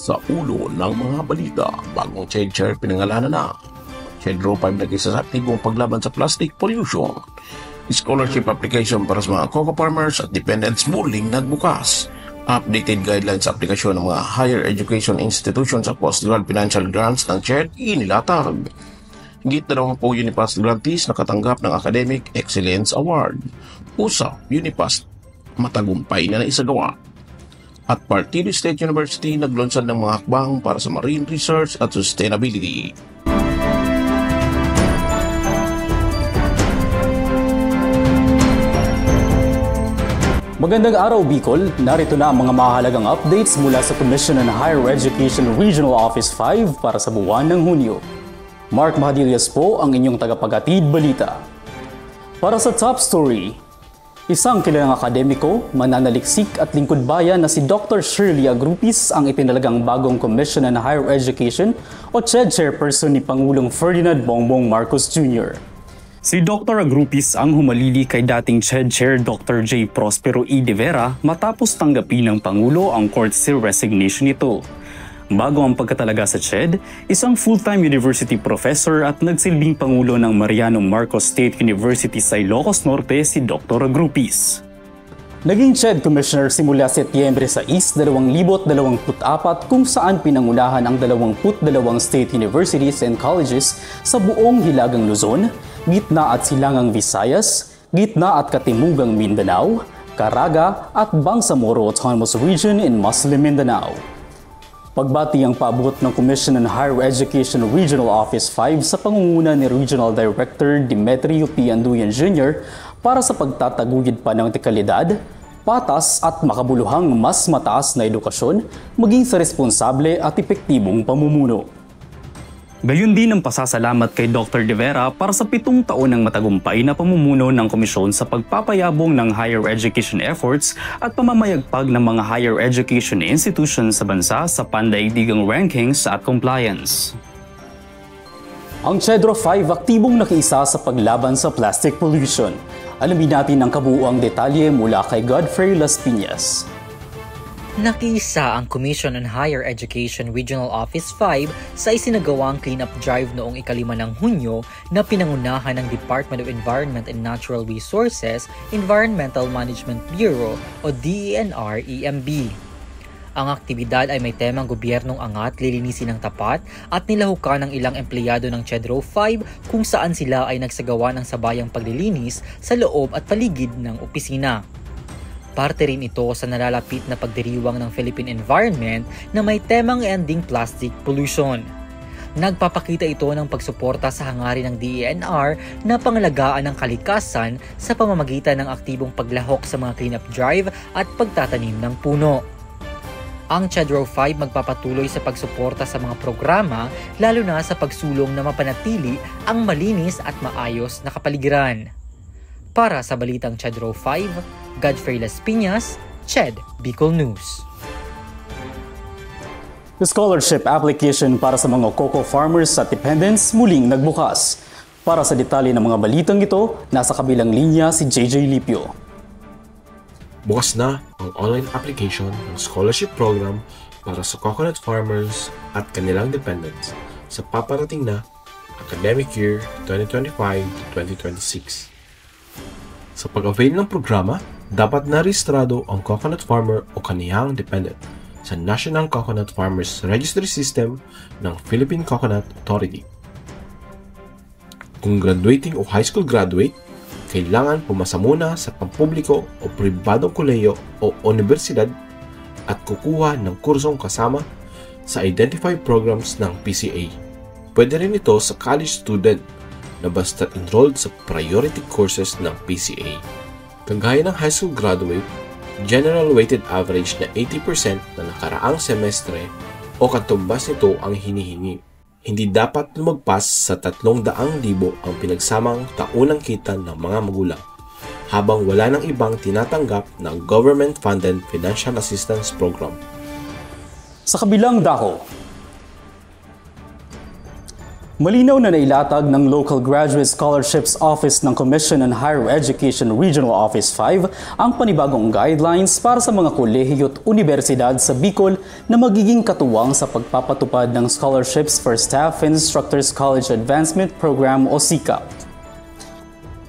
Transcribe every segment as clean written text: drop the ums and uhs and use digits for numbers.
Sa ulo ng mga balita, bagong CHED pinangalanan na. CHEDRO 5 nag-isa sa aktibong paglaban sa plastic pollution. Scholarship application para sa mga cocoa farmers at dependents muling nagbukas. Updated guidelines sa aplikasyon ng mga higher education institutions sa post-grad financial grants ng CHED inilatag. Higit na 20 Unipass grantees nakatanggap ng Academic Excellence Award. Usap, Unipass matagumpay na naisagawa. At Partido State University naglunsad ng mga hakbang para sa marine research at sustainability. Magandang araw Bicol, narito na ang mga mahalagang updates mula sa Commission on Higher Education Regional Office 5 para sa buwan ng Hunyo. Mark Mahadillas po ang inyong tagapaghatid balita. Para sa top story, isang kilalang akademiko, mananaliksik at lingkod bayan na si Dr. Shirley Agrupis ang itinalagang bagong Commission on Higher Education o CHED Chairperson ni Pangulong Ferdinand Bongbong Marcos Jr. Si Dr. Agrupis ang humalili kay dating CHED Chair Dr. J. Prospero E. De Vera matapos tanggapin ng Pangulo ang courtesy resignation nito. Bago ang pagkatalaga sa CHED, isang full-time university professor at nagsilbing Pangulo ng Mariano Marcos State University sa Ilocos Norte si Dr. Agrupis. Naging CHED Commissioner simula Setyembre 6, 2024 kung saan pinangunahan ang 22 state universities and colleges sa buong Hilagang Luzon, Gitna at Silangang Visayas, Gitna at Katimugang Mindanao, Caraga at Bangsamoro Autonomous Region in Muslim Mindanao. Pagbati ang paabot ng Commission on Higher Education Regional Office 5 sa pangunguna ni Regional Director Demetrio P. Anduyan Jr. para sa pagtataguyod pa ng dekalidad, patas at makabuluhang mas mataas na edukasyon maging sa responsable at epektibong pamumuno. Gayon din ang pasasalamat kay Dr. De Vera para sa 7 taon ng matagumpay na pamumuno ng komisyon sa pagpapayabong ng higher education efforts at pamamayagpag ng mga higher education institutions sa bansa sa pandaigdigang rankings at compliance. Ang CHEDRO 5 aktibong nakiisa sa paglaban sa plastic pollution. Alamin natin ang kabuuang detalye mula kay Godfrey Las Piñas. Nakiisa ang Commission on Higher Education Regional Office 5 sa isinagawang cleanup drive noong ika-5 ng Hunyo na pinangunahan ng Department of Environment and Natural Resources, Environmental Management Bureau o DENR-EMB. Ang aktibidad ay may temang gobyernong angat, lilinisin ng tapat at nilahukan ng ilang empleyado ng CHEDRO 5 kung saan sila ay nagsagawa ng sabayang paglilinis sa loob at paligid ng opisina. Parte rin ito sa nalalapit na pagdiriwang ng Philippine environment na may temang ending plastic pollution. Nagpapakita ito ng pagsuporta sa hangarin ng DENR na pangalagaan ng kalikasan sa pamamagitan ng aktibong paglahok sa mga cleanup drive at pagtatanim ng puno. Ang CHEDRO 5 magpapatuloy sa pagsuporta sa mga programa lalo na sa pagsulong na mapanatili ang malinis at maayos na kapaligiran. Para sa balitang CHEDRO 5, Godfrey Las Piñas, CHED Bicol News. The scholarship application para sa mga cocoa farmers at dependents muling nagbukas. Para sa detalye ng mga balitang ito, nasa kabilang linya si JJ Lipio. Bukas na ang online application ng scholarship program para sa coconut farmers at kanilang dependents sa paparating na academic year 2025-2026. Sa pag-avail ng programa, dapat narehistrado ang coconut farmer o kaniyang dependent sa National Coconut Farmers Registry System ng Philippine Coconut Authority. Kung graduating o high school graduate, kailangan pumasa muna sa pampubliko o pribadong kolehiyo o universidad at kukuha ng kursong kasama sa identified programs ng PCA. Pwede rin ito sa college student na basta enrolled sa priority courses ng PCA. Kagaya ng high school graduate, general weighted average na 80% na nakaraang semestre o katumbas nito ang hinihingi. Hindi dapat lumagpas sa 300,000 ang pinagsamang taunang kita ng mga magulang, habang wala ng ibang tinatanggap ng government-funded financial assistance program. Sa kabilang dako, Malinaw na nailatag ng Local Graduate Scholarships Office ng Commission on Higher Education Regional Office 5 ang panibagong guidelines para sa mga kolehiyo at universidad sa Bicol na magiging katuwang sa pagpapatupad ng Scholarships for Staff and Instructors College Advancement Program o SICAP.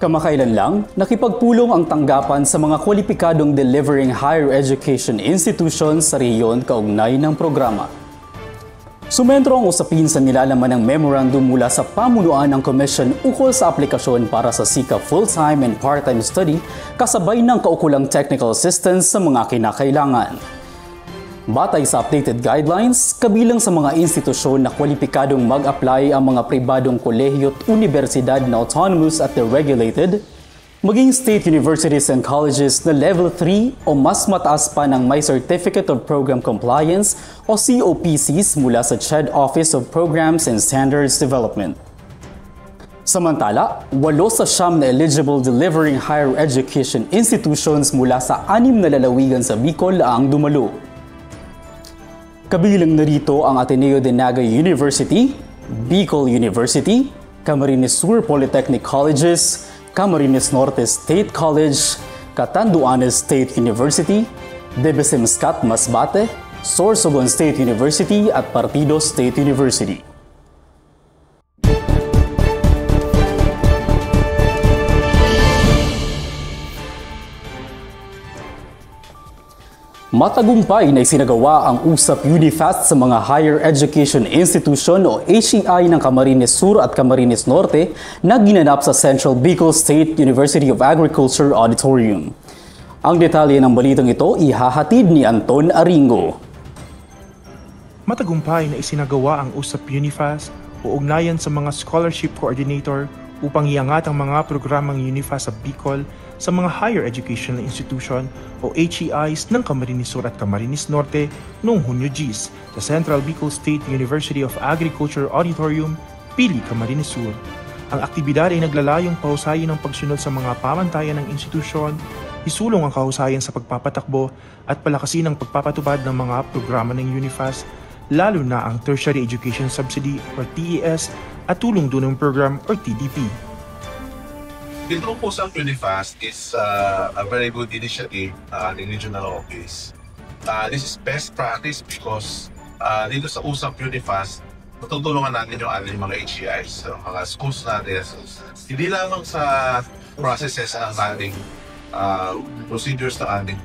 Kamakailan lang, nakipagpulong ang tanggapan sa mga kwalipikadong delivering higher education institutions sa rehiyon kaugnay ng programa. Sumentro ang usapin sa nilalaman ng memorandum mula sa pamunuan ng Commission ukol sa aplikasyon para sa SICAP full-time and part-time study kasabay ng kaukulang technical assistance sa mga kinakailangan. Batay sa updated guidelines, kabilang sa mga institusyon na kwalipikadong mag-apply ang mga pribadong kolehiyo at universidad na autonomous at deregulated, maging state universities and colleges na level 3 o mas mataas pa ng may Certificate of Program Compliance o COPCs mula sa CHED Office of Programs and Standards Development. Samantala, 8 sa 9 na eligible delivering higher education institutions mula sa 6 na lalawigan sa Bicol ang dumalo. Kabilang narito ang Ateneo de Naga University, Bicol University, Camarines Sur Polytechnic Colleges, Camarines Norte State College, Catanduanes State University, Debesem-Scat Masbate, Sorsogon State University at Partido State University. Matagumpay na isinagawa ang USAP Unifast sa mga higher education institution o HEI ng Camarines Sur at Camarines Norte na ginanap sa Central Bicol State University of Agriculture Auditorium. Ang detalye ng balitang ito ihahatid ni Anton Aringo. Matagumpay na isinagawa ang USAP Unifast o ugnayan sa mga scholarship coordinator upang iangat ang mga programang Unifast sa Bicol sa mga higher educational institution o HEIs ng Camarines Sur at Camarines Norte noong Hunyo 10 sa Central Bicol State University of Agriculture Auditorium, Pili, Camarines Sur. Ang aktibidad ay naglalayong pahusayin ang pagsunod sa mga pamantayan ng institusyon, isulong ang kahusayan sa pagpapatakbo at palakasin ang pagpapatupad ng mga programa ng Unifast, lalo na ang Tertiary Education Subsidy or TES at Tulong Dunong Program or TDP. Dito po sa Unifast is a very good initiative ng Regional Office. This is best practice because dito sa USAP Unifast, matutulungan natin yung ating mga HEIs, mga schools natin. Hindi lamang sa processes ng ating procedures ng ating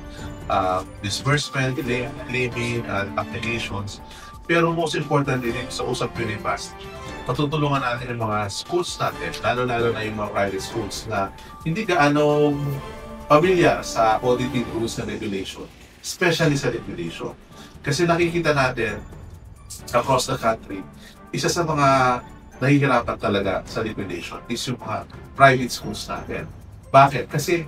disbursement, claiming, applications. Pero most important din sa USAP Unifast, matutulungan natin yung mga schools natin, lalo-lalo na yung mga private schools na hindi gaano pamilyar sa auditing rules and regulation, especially sa liquidation. Kasi nakikita natin across the country, isa sa mga nahihirapan talaga sa liquidation is yung mga private schools natin. Bakit? Kasi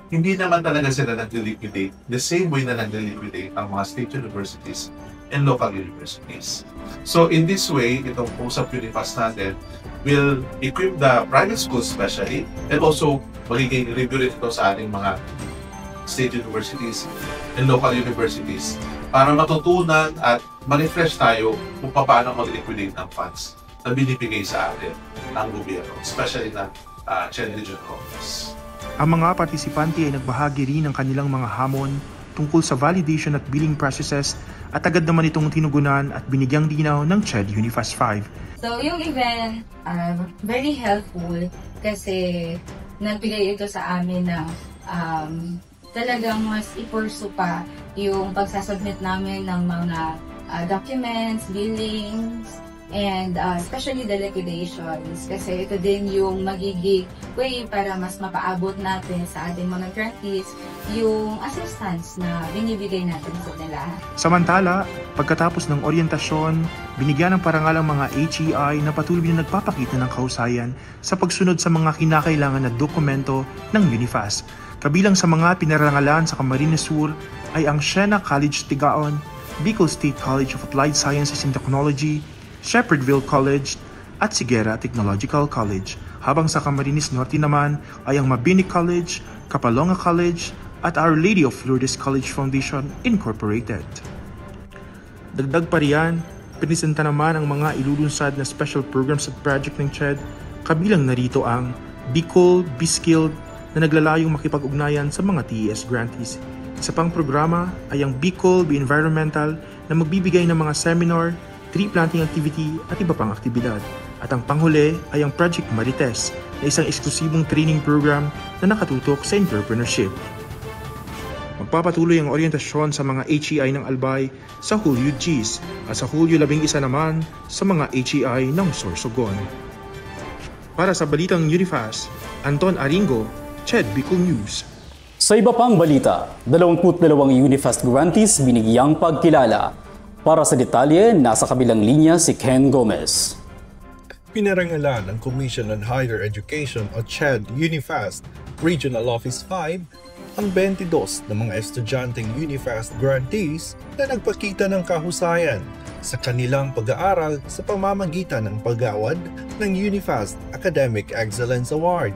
hindi naman talaga sila nag-liquidate the same way na nag-liquidate ang mga state universities and local universities. So in this way, itong USAP Unifast natin will equip the private schools especially and also magiging review ito sa ating mga state universities and local universities para matutunan at ma-refresh tayo kung paano mag-liquidate ng funds na binibigay sa atin ng gobyerno, especially ng CHED Regional Office. Ang mga partisipante ay nagbahagi rin ng kanilang mga hamon tungkol sa validation at billing processes at agad naman itong tinugunan at binigyang dinaw ng CHED Unifast 5. So yung event very helpful kasi nagbigay ito sa amin na talagang mas ipursu pa yung pagsasubmit namin ng mga documents, billings, and especially the liquidations kasi ito din yung magiging way para mas mapaabot natin sa ating mga grantees yung assistance na binibigay natin sa nila. Samantala, pagkatapos ng oryentasyon, binigyan ng parangal ang mga HEI na patuloy na nagpapakita ng kahusayan sa pagsunod sa mga kinakailangan na dokumento ng Unifast. Kabilang sa mga pinarangalan sa Camarines Sur ay ang Siena College Tigaon, Bicol State College of Applied Sciences and Technology, Shepherdville College at Sigera Technological College, habang sa Camarines Norte naman ay ang Mabini College, Kapalonga College at Our Lady of Lourdes College Foundation Incorporated. Dagdag pa riyan, pinisenta naman ang mga ilulunsad na special programs at project ng CHED, kabilang narito ang Bicol B-Skilled na naglalayong makipag-ugnayan sa mga TES grantees. Isa pang programa ay ang Bicol B-Environmental na magbibigay ng mga seminar, tree planting activity at iba pang aktibidad. At ang panghuli ay ang Project Marites na isang eksklusibong training program na nakatutok sa entrepreneurship. Magpapatuloy ang oryentasyon sa mga HEI ng Albay sa Hulyo Gs at sa Hulyo 11 naman sa mga HEI ng Sorsogon. Para sa Balitang Unifast, Anton Aringo, CHED Bicol News. Sa iba pang balita, 22 Unifast grantees binigyang pagkilala. Para sa detalye, nasa kabilang linya si Ken Gomez. Pinarangalan ng Commission on Higher Education o CHED Unifast Regional Office 5 ang 22 ng mga estudyanteng Unifast grantees na nagpakita ng kahusayan sa kanilang pag-aaral sa pamamagitan ng pag-award ng Unifast Academic Excellence Award.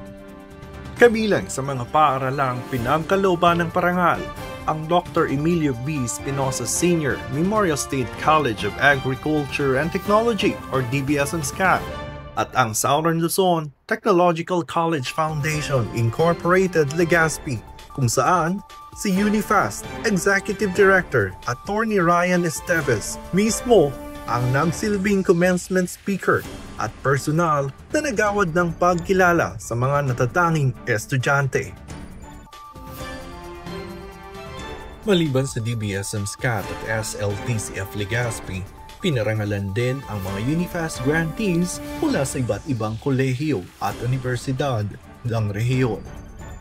Kabilang sa mga paaralang pinangkalooban ng parangal, ang Dr. Emilio B. Espinosa Sr. Memorial State College of Agriculture and Technology or DBSM-SCAT at ang Southern Luzon Technological College Foundation Incorporated Legazpi, kung saan si Unifast Executive Director Attorney Ryan Esteves mismo ang nagsilbing commencement speaker at personal na nagawad ng pagkilala sa mga natatanging estudyante. Maliban sa DBSM-SCAT at SLTCF Legazpi, pinarangalan din ang mga Unifast grantees mula sa iba't ibang kolehiyo at universidad ng rehiyon.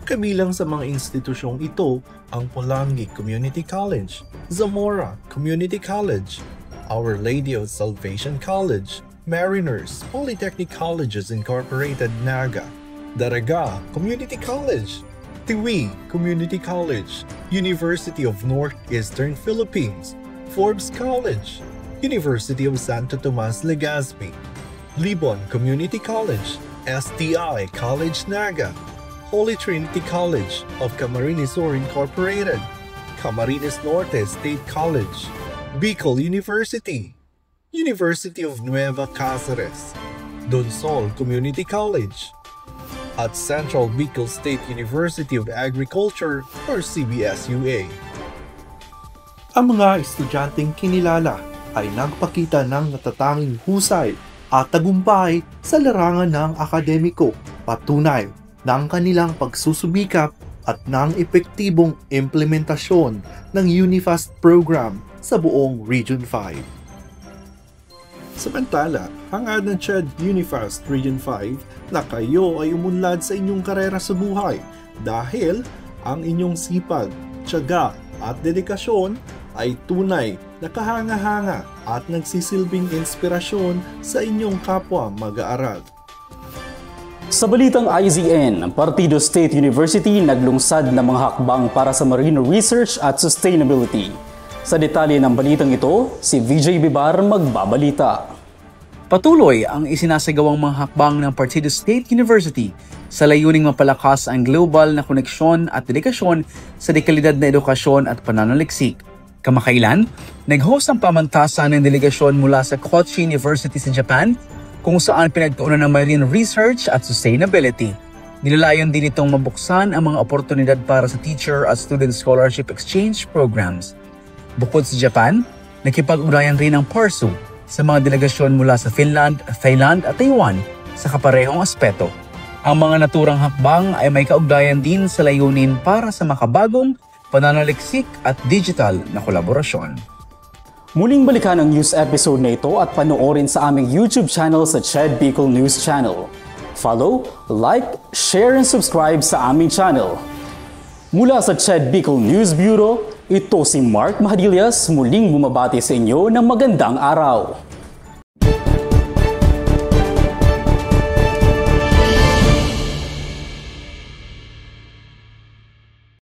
Kabilang sa mga institusyong ito ang Polangi Community College, Zamora Community College, Our Lady of Salvation College, Mariners Polytechnic Colleges Incorporated Naga, Daraga Community College, Tiwi Community College, University of Northeastern Philippines, Forbes College, University of Santo Tomas Legazpi, Libon Community College, STI College Naga, Holy Trinity College of Camarines Sur Incorporated, Camarines Norte State College, Bicol University, University of Nueva Cáceres, Donsol Community College, at Central Bicol State University of Agriculture or CBSUA. Ang mga estudyanteng kinilala ay nagpakita ng natatanging husay at tagumpay sa larangan ng akademiko, patunay ng kanilang pagsusubikap at ng epektibong implementasyon ng Unifast program sa buong Region 5. Samantala, hangad ng CHED Unifast Region 5 na kayo ay umunlad sa inyong karera sa buhay dahil ang inyong sipag, tiyaga at dedikasyon ay tunay na kahanga-hanga at nagsisilbing inspirasyon sa inyong kapwa mag-aaral. Sa balitang IZN, ang Partido State University naglungsad ng mga hakbang para sa marine research at sustainability. Sa detalye ng balitang ito, si VJ Bibar magbabalita. Patuloy ang isinasagawang mga hakbang ng Partido State University sa layuning mapalakas ang global na koneksyon at dedikasyon sa dekalidad na edukasyon at pananaliksik. Kamakailan, nag-host ang pamantasan ng delegasyon mula sa Kochi University sa Japan, kung saan pinagtuunan ng marine research at sustainability. Nilalayon din itong mabuksan ang mga oportunidad para sa teacher at student scholarship exchange programs. Bukod sa Japan, nakipag-ugnayan rin ang PARSU sa mga delegasyon mula sa Finland, Thailand at Taiwan sa kaparehong aspeto. Ang mga naturang hakbang ay may kaugnayan din sa layunin para sa makabagong, pananaliksik at digital na kolaborasyon. Muling balikan ang news episode na ito at panoorin sa aming YouTube channel sa CHED Bicol News Channel. Follow, like, share, and subscribe sa aming channel. Mula sa CHED Bicol News Bureau, ito si Mark Mahadillas muling bumabati sa inyo ng magandang araw.